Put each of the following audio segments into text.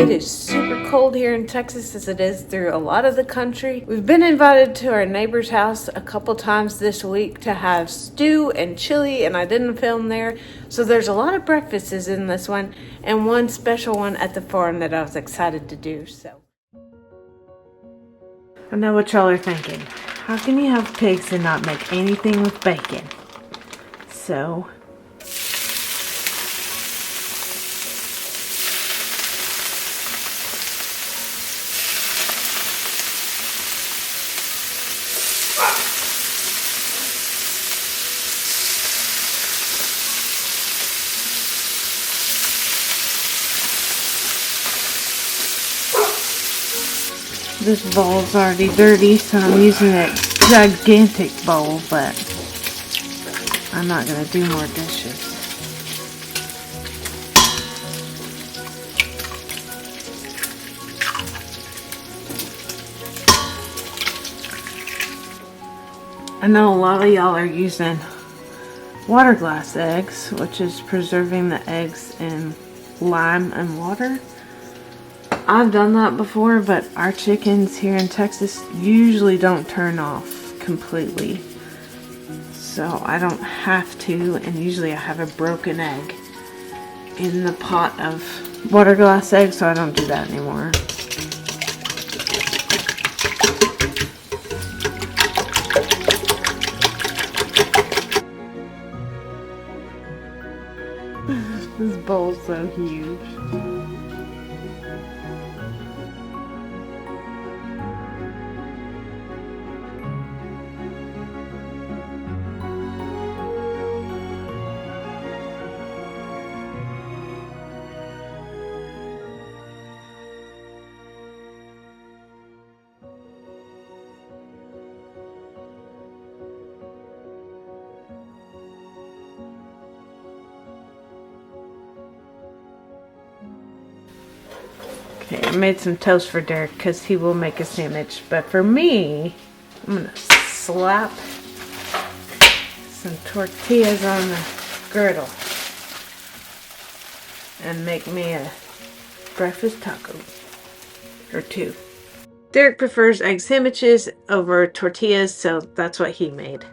It is super cold here in Texas as it is through a lot of the country. We've been invited to our neighbor's house a couple times this week to have stew and chili, and I didn't film there. So there's a lot of breakfasts in this one and one special one at the farm that I was excited to do. So I know what y'all are thinking. How can you have pigs and not make anything with bacon? So this bowl's already dirty, so I'm using a gigantic bowl, but I'm not going to do more dishes. I know a lot of y'all are using water glass eggs, which is preserving the eggs in lime and water. I've done that before, but our chickens here in Texas usually don't turn off completely. So I don't have to, and usually I have a broken egg in the pot of water glass eggs, so I don't do that anymore. This bowl's so huge. Okay, I made some toast for Derek because he will make a sandwich. But for me, I'm going to slap some tortillas on the griddle and make me a breakfast taco or two. Derek prefers egg sandwiches over tortillas, so that's what he made.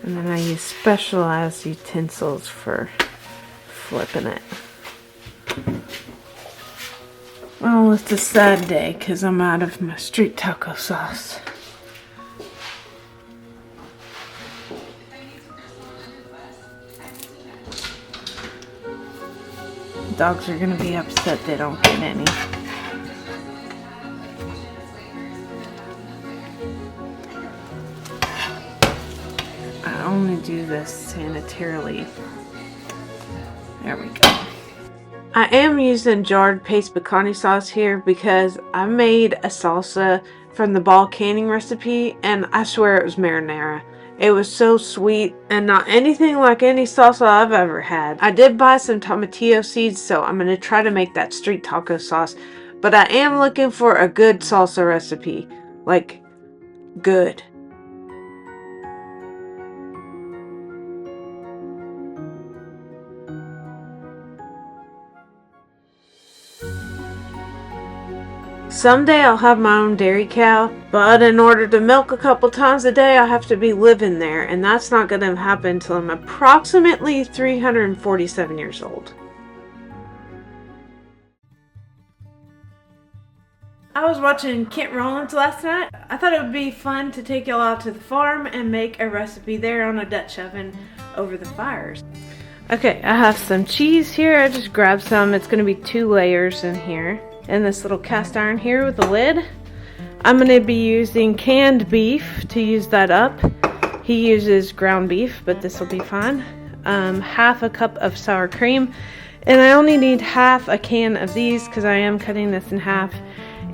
And then I use specialized utensils for flipping it. Well, it's a sad day because I'm out of my street taco sauce. Dogs are going to be upset they don't get any. I only do this sanitarily. There we go. I am using jarred paste picante sauce here because I made a salsa from the ball canning recipe, and I swear it was marinara. It was so sweet and not anything like any salsa I've ever had. I did buy some tomatillo seeds, so I'm going to try to make that street taco sauce. But I am looking for a good salsa recipe. Like, good. Someday I'll have my own dairy cow, but in order to milk a couple times a day, I have to be living there, and that's not going to happen until I'm approximately 347 years old. I was watching Kent Rollins last night. I thought it would be fun to take y'all out to the farm and make a recipe there on a Dutch oven over the fires. Okay, I have some cheese here. I just grabbed some. It's going to be 2 layers in here. And this little cast iron here with a lid. I'm going to be using canned beef to use that up. He uses ground beef, but this will be fine. Half a cup of sour cream. And I only need half a can of these because I am cutting this in half.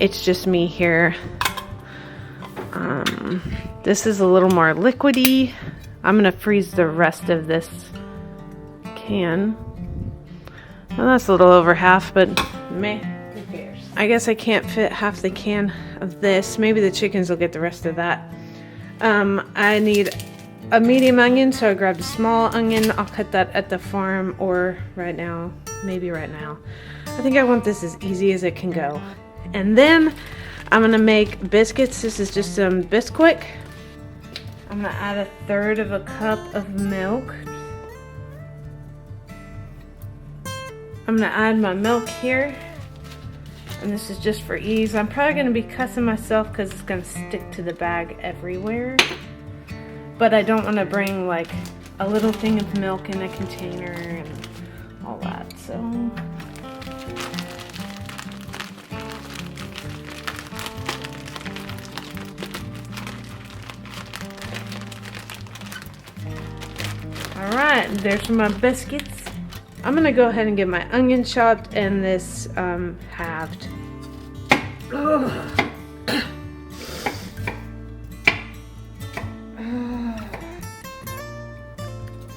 It's just me here. This is a little more liquidy. I'm going to freeze the rest of this can. Well, that's a little over half, but meh. I guess I can't fit half the can of this. Maybe the chickens will get the rest of that. I need a medium onion, so I grabbed a small onion. I'll cut that at the farm or right now. Maybe right now. I think I want this as easy as it can go. And then I'm gonna make biscuits. This is just some Bisquick. I'm gonna add 1/3 of a cup of milk. I'm gonna add my milk here. And this is just for ease. I'm probably gonna be cussing myself because it's gonna stick to the bag everywhere. But I don't wanna bring like a little thing of milk in a container and all that, so. Alright, there's my biscuits. I'm gonna go ahead and get my onion chopped and this halved.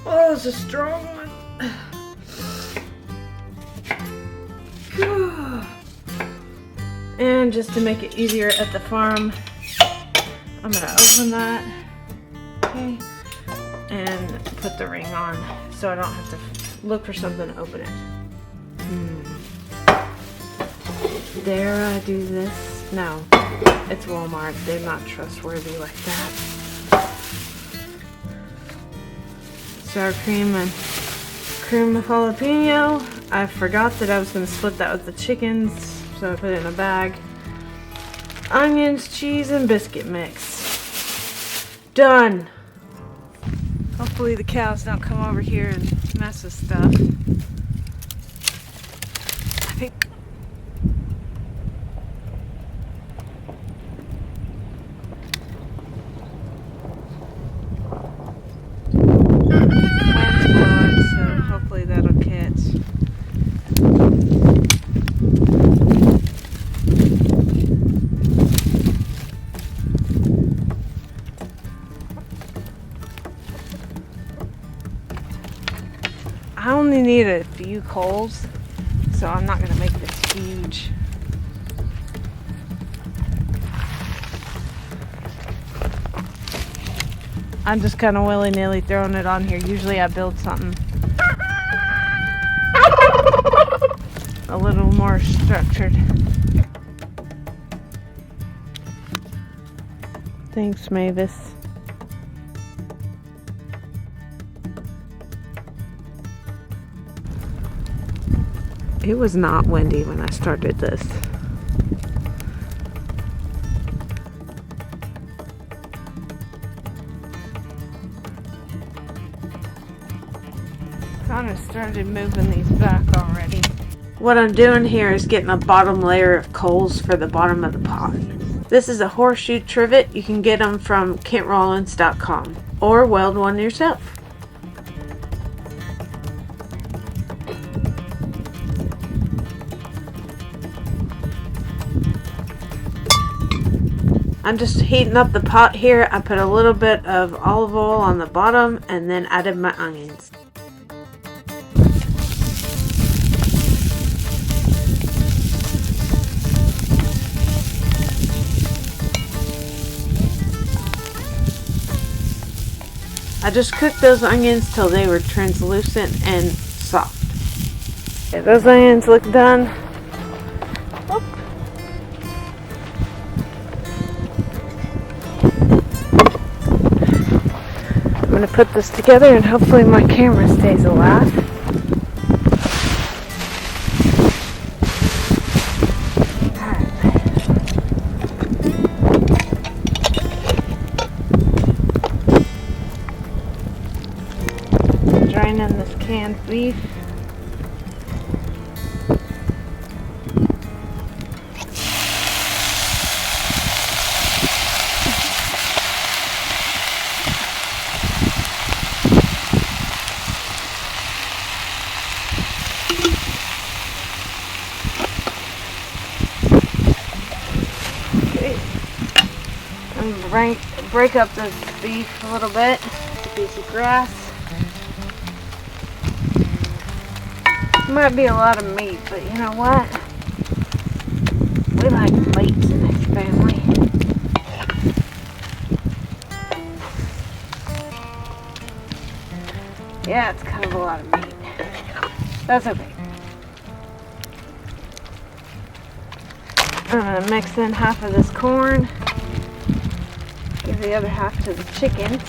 Oh, it's a strong one. And just to make it easier at the farm, I'm gonna open that. Okay. And put the ring on so I don't have to look for something to open it. Dare I do this? No, it's Walmart. They're not trustworthy like that. Sour cream and cream of jalapeno. I forgot that I was going to split that with the chickens, so I put it in a bag. Onions, cheese, and biscuit mix. Done! Hopefully the cows don't come over here and mess with stuff. I think wind's blowing, so hopefully that'll catch. I only need a few coals, so I'm not going to make this huge. I'm just kind of willy-nilly throwing it on here. Usually I build something a little more structured. Thanks, Mavis. It was not windy when I started this. Kind of started moving these back already. What I'm doing here is getting a bottom layer of coals for the bottom of the pot. This is a horseshoe trivet. You can get them from KentRollins.com or weld one yourself. I'm just heating up the pot here. I put a little bit of olive oil on the bottom and then added my onions. I just cooked those onions till they were translucent and soft. Okay, those onions look done. I'm going to put this together and hopefully my camera stays alive. Draining this canned beef. Break up the beef a little bit, a piece of grass. Might be a lot of meat, but you know what? We like meat in this family. Yeah, it's kind of a lot of meat. That's okay. I'm gonna mix in half of this corn, give the other half to the chickens.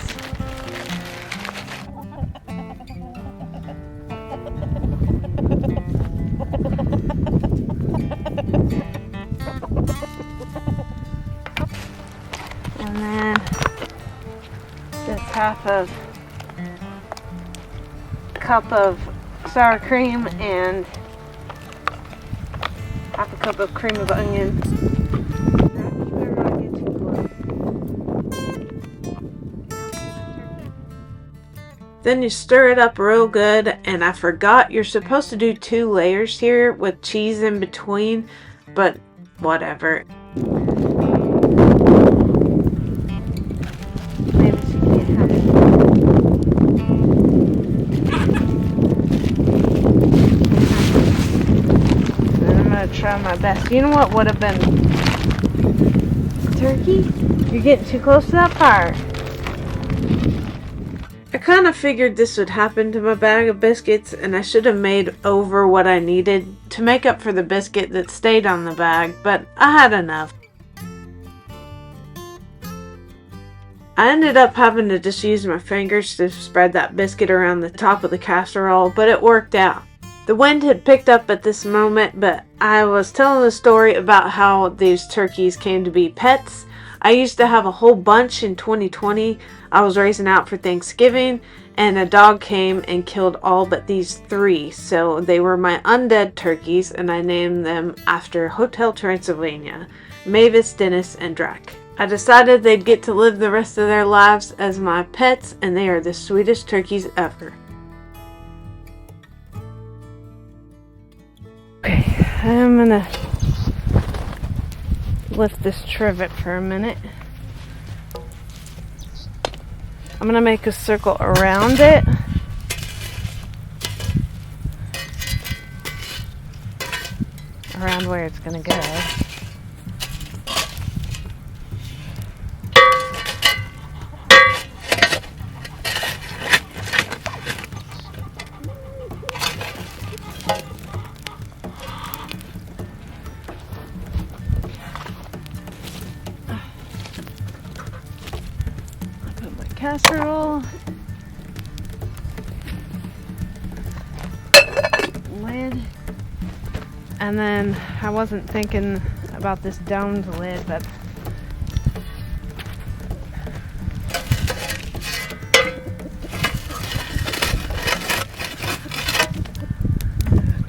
And then this half of cup of sour cream and half a cup of cream of onion. Then you stir it up real good, and I forgot you're supposed to do 2 layers here with cheese in between, but whatever. Maybe she can't have it. Then I'm gonna try my best. You know what would have been turkey? You're getting too close to that fire. I kind of figured this would happen to my bag of biscuits, and I should have made over what I needed to make up for the biscuit that stayed on the bag, but I had enough. I ended up having to just use my fingers to spread that biscuit around the top of the casserole, but it worked out. The wind had picked up at this moment, but I was telling a story about how these turkeys came to be pets. I used to have a whole bunch in 2020. I was raising out for Thanksgiving, and a dog came and killed all but these 3. So they were my undead turkeys, and I named them after Hotel Transylvania, Mavis, Dennis, and Drac. I decided they'd get to live the rest of their lives as my pets, and they are the sweetest turkeys ever. Okay, I'm gonna lift this trivet for a minute. I'm gonna make a circle around it. Around where it's gonna go. Casserole, lid, and then I wasn't thinking about this domed lid, but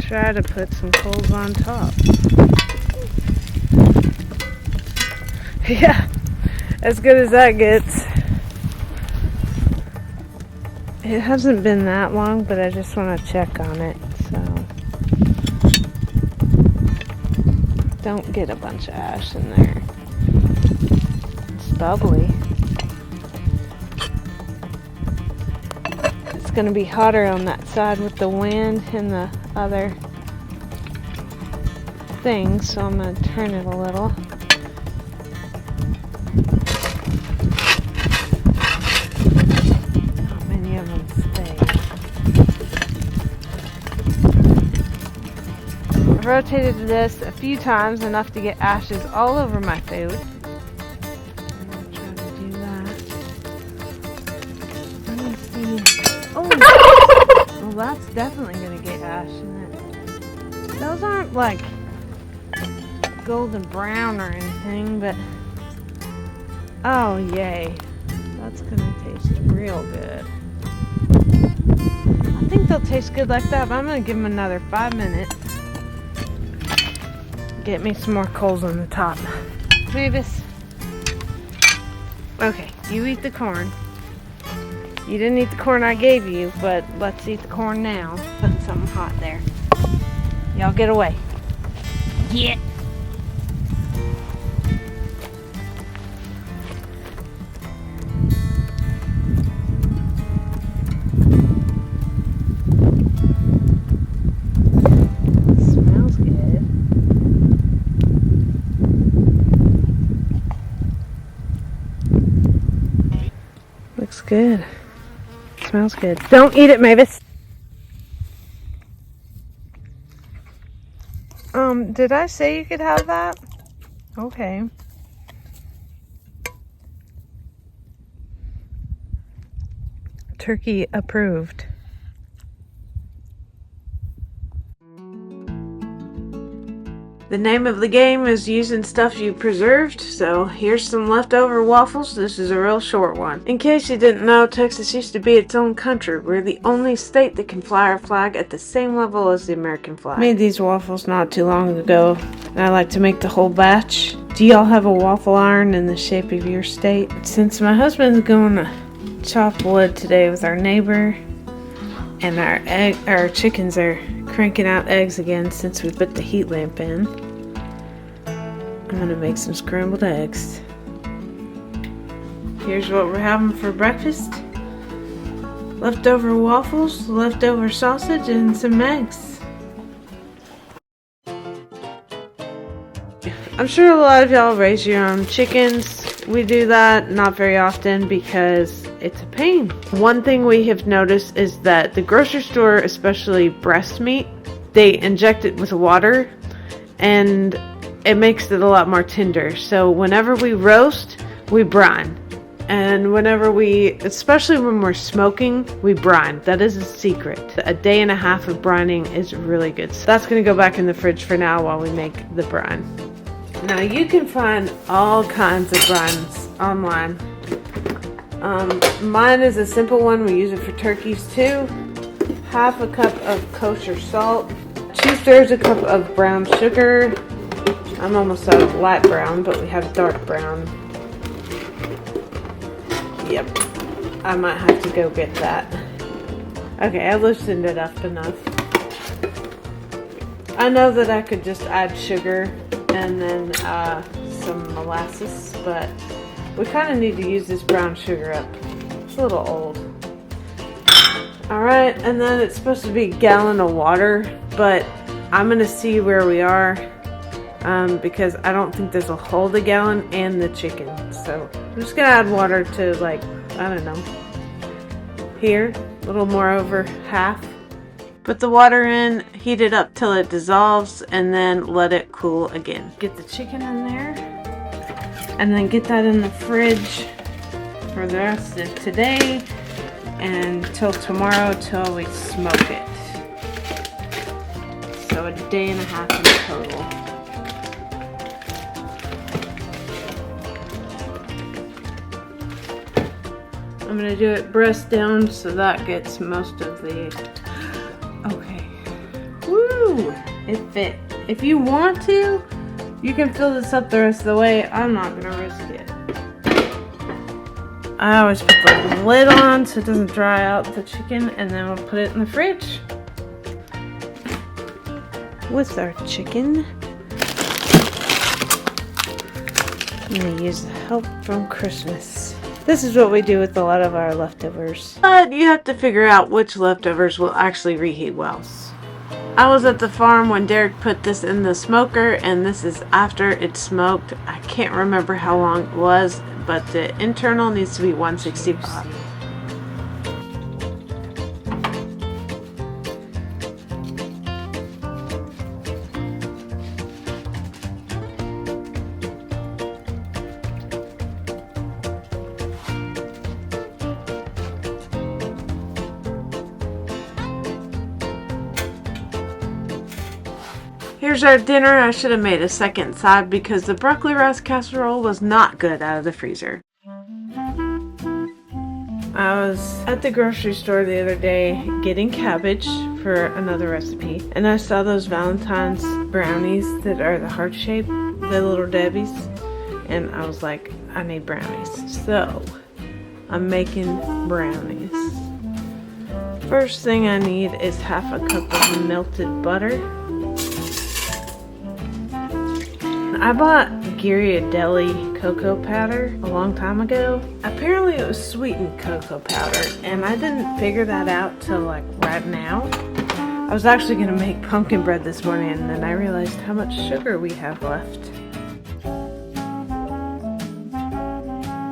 try to put some coals on top. Yeah, as good as that gets. It hasn't been that long, but I just want to check on it, so don't get a bunch of ash in there. It's bubbly. It's going to be hotter on that side with the wind and the other thing, so I'm going to turn it a little. Rotated this a few times, enough to get ashes all over my food. I'm gonna try to do that. Let me see. Oh, well, that's definitely gonna get ash in it. Those aren't like golden brown or anything, but oh yay, that's gonna taste real good. I think they'll taste good like that, but I'm gonna give them another 5 minutes. Get me some more coals on the top. Mavis. Okay, you eat the corn. You didn't eat the corn I gave you, but let's eat the corn now. Put something hot there. Y'all get away. Get. Looks good. Smells good. Don't eat it, Mavis. Did I say you could have that? Okay. Turkey approved. The name of the game is using stuff you preserved, so here's some leftover waffles. This is a real short one. In case you didn't know, Texas used to be its own country. We're the only state that can fly our flag at the same level as the American flag. Made these waffles not too long ago, and I like to make the whole batch. Do y'all have a waffle iron in the shape of your state? Since my husband's going to chop wood today with our neighbor, and our chickens are cranking out eggs again since we put the heat lamp in, I'm gonna make some scrambled eggs. Here's what we're having for breakfast. Leftover waffles, leftover sausage, and some eggs. I'm sure a lot of y'all raise your own chickens. We do that not very often because it's a pain. One thing we have noticed is that the grocery store, especially breast meat, they inject it with water and it makes it a lot more tender. So whenever we roast, we brine. And whenever especially when we're smoking, we brine. That is a secret. A day and a half of brining is really good. So that's gonna go back in the fridge for now while we make the brine. Now you can find all kinds of brines online. Mine is a simple one. We use it for turkeys too. Half a cup of kosher salt. 2/3 a cup of brown sugar. I'm almost out of light brown, but we have dark brown. Yep, I might have to go get that. Okay, I loosened it up enough. I know that I could just add sugar and then some molasses, but we kind of need to use this brown sugar up. It's a little old. Alright, and then it's supposed to be a gallon of water, but I'm going to see where we are because I don't think this will hold a gallon and the chicken. So I'm just going to add water to, like, I don't know, here, a little more over half. Put the water in, heat it up till it dissolves, and then let it cool again. Get the chicken in there, and then get that in the fridge for the rest of today and till tomorrow till we smoke it. So a day and a half in total. I'm gonna do it breast down so that gets most of the... Okay. Woo! It fit. If you want to, you can fill this up the rest of the way. I'm not gonna risk it. I always put the lid on so it doesn't dry out the chicken, and then we'll put it in the fridge with our chicken. I'm gonna use the help from Christmas. This is what we do with a lot of our leftovers. But you have to figure out which leftovers will actually reheat well. I was at the farm when Derek put this in the smoker, and this is after it's smoked. I can't remember how long it was, but the internal needs to be 165. Here's our dinner. I should have made a second side because the broccoli rice casserole was not good out of the freezer. I was at the grocery store the other day getting cabbage for another recipe, and I saw those Valentine's brownies that are the heart shape, the little Debbie's, and I was like, I need brownies. So I'm making brownies. First thing I need is half a cup of melted butter. I bought Ghirardelli cocoa powder a long time ago. Apparently it was sweetened cocoa powder, and I didn't figure that out till like right now. I was actually gonna make pumpkin bread this morning, and then I realized how much sugar we have left.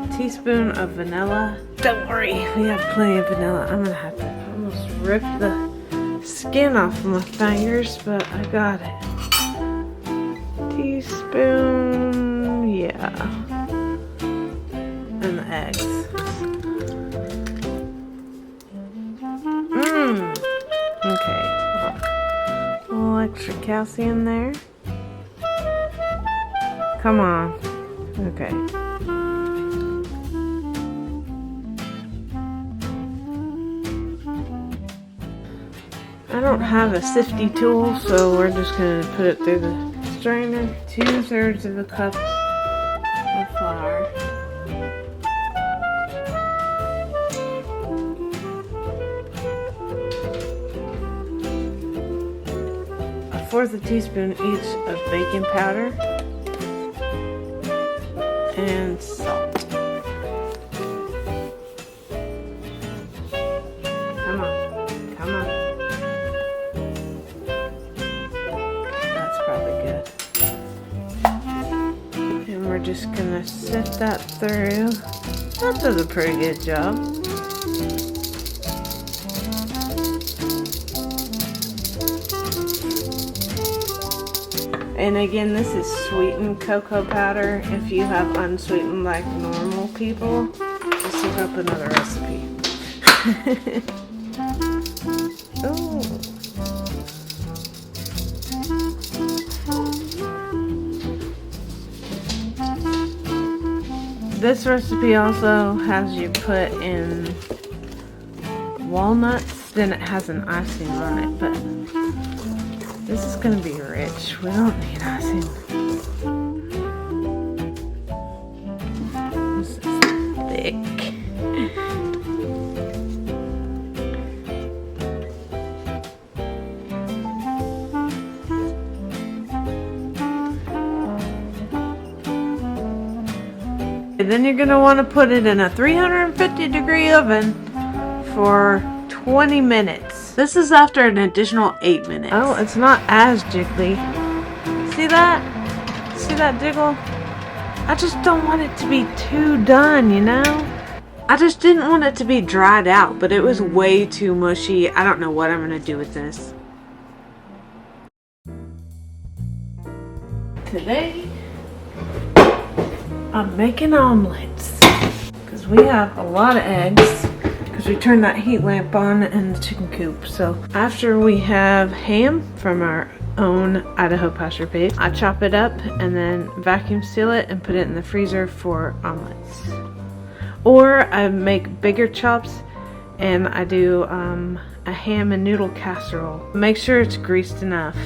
A teaspoon of vanilla. Don't worry, we have plenty of vanilla. I'm gonna have to almost rip the skin off my fingers, but I got it. Teaspoon Yeah. And the eggs. Okay. A little extra calcium there. Come on. Okay. I don't have a sifty tool, so we're just going to put it through the strainer. 2/3 of a cup of flour. A 1/4 teaspoon each of baking powder. And salt. Come on. Come on. That's probably good. And we're just gonna sift that through. That does a pretty good job. And again, this is sweetened cocoa powder. If you have unsweetened like normal people, just look up another recipe. Ooh. This recipe also has you put in walnuts, then it has an icing on it, but this is going to be rich. We don't need icing. This is thick. And then you're going to want to put it in a 350-degree oven for 20 minutes. This is after an additional 8 minutes. Oh, it's not as jiggly. See that? See that jiggle? I just don't want it to be too done, you know? I just didn't want it to be dried out, but it was way too mushy. I don't know what I'm going to do with this. Today, I'm making omelets. Because we have a lot of eggs. Because we turned that heat lamp on in the chicken coop. So after we have ham from our own Idaho pasture pig, I chop it up and then vacuum seal it and put it in the freezer for omelets. Or I make bigger chops and I do a ham and noodle casserole. Make sure it's greased enough.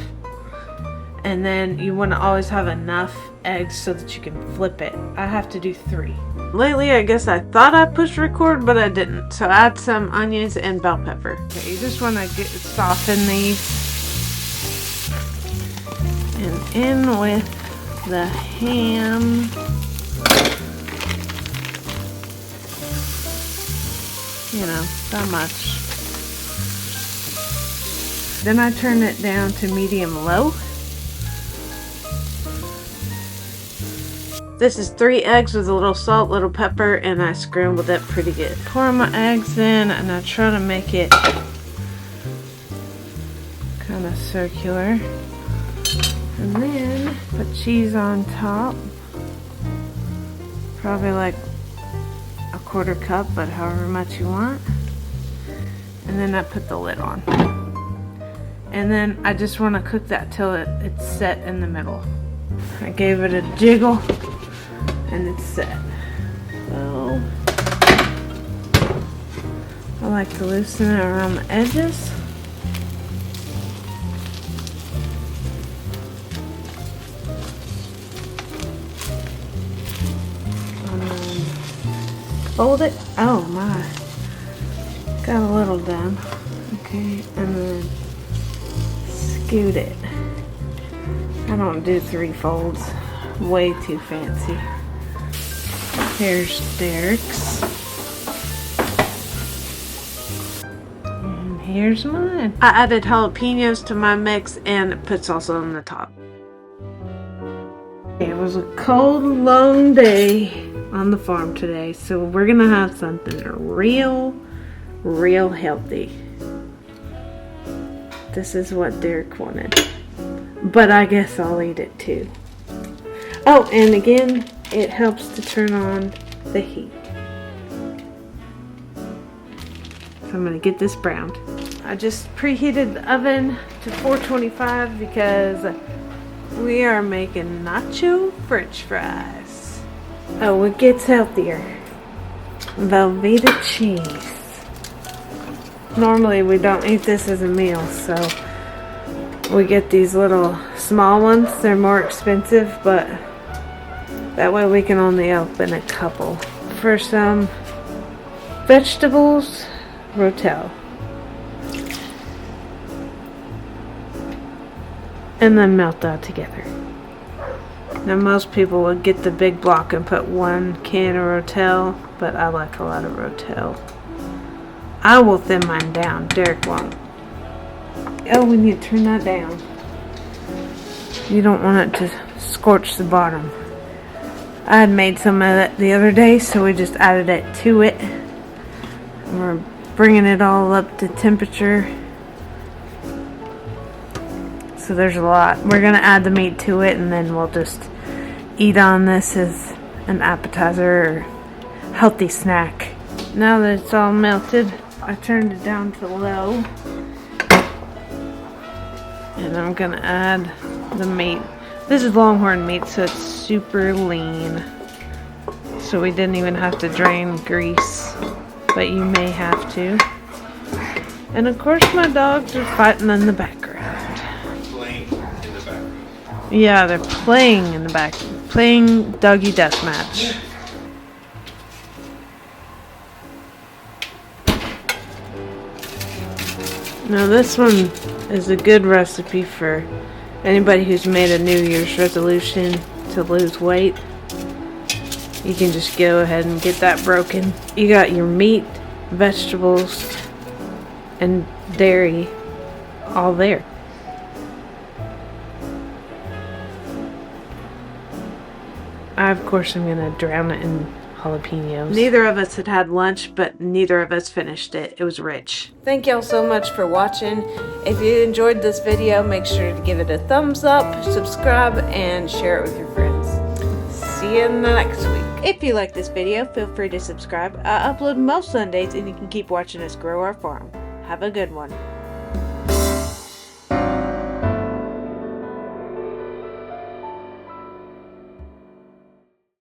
And then you want to always have enough eggs so that you can flip it. I have to do 3. Lately, I guess I thought I pushed record, but I didn't. So add some onions and bell pepper. Okay, you just want to soften these. And in with the ham. You know, that much. Then I turn it down to medium-low. This is 3 eggs with a little salt, little pepper, and I scrambled it pretty good. Pour my eggs in and I try to make it kind of circular. And then put cheese on top. Probably like a 1/4 cup, but however much you want. And then I put the lid on. And then I just want to cook that till it's set in the middle. I gave it a jiggle. And it's set. So I like to loosen it around the edges. Fold it. Oh my. Got a little done. Okay, and then scoot it. I don't do 3 folds. Way too fancy. Here's Derek's. And here's mine. I added jalapenos to my mix and put salsa on the top. It was a cold, long day on the farm today, so we're gonna have something real healthy. This is what Derek wanted. But I guess I'll eat it too. Oh, and again, it helps to turn on the heat. So I'm gonna get this browned. I just preheated the oven to 425 because we are making nacho french fries. Oh, it gets healthier. Velveeta cheese. Normally we don't eat this as a meal, so we get these little small ones. They're more expensive, but that way we can only open a couple. For some vegetables, rotel. And then melt that together. Now most people would get the big block and put 1 can of rotel, but I like a lot of rotel. I will thin mine down. Derek won't. Oh, we need to turn that down. You don't want it to scorch the bottom. I had made some of that the other day, so we just added it to it. And we're bringing it all up to temperature. So there's a lot. We're going to add the meat to it, and then we'll just eat on this as an appetizer or healthy snack. Now that it's all melted, I turned it down to low. And I'm going to add the meat. This is Longhorn meat, so it's super lean. So we didn't even have to drain grease, but you may have to. And of course my dogs are fighting in the background. Playing in the background. Yeah, they're playing in the back. Playing doggy deathmatch. Now this one is a good recipe for anybody who's made a New Year's resolution to lose weight. You can just go ahead and get that broken. You got your meat, vegetables, and dairy all there. I, of course, am going to drown it in jalapenos. Neither of us had lunch, but neither of us finished it. It was rich. Thank y'all so much for watching. If you enjoyed this video, make sure to give it a thumbs up, subscribe, and share it with your friends. See you in the next week. If you like this video, feel free to subscribe. I upload most Sundays, and you can keep watching us grow our farm. Have a good one.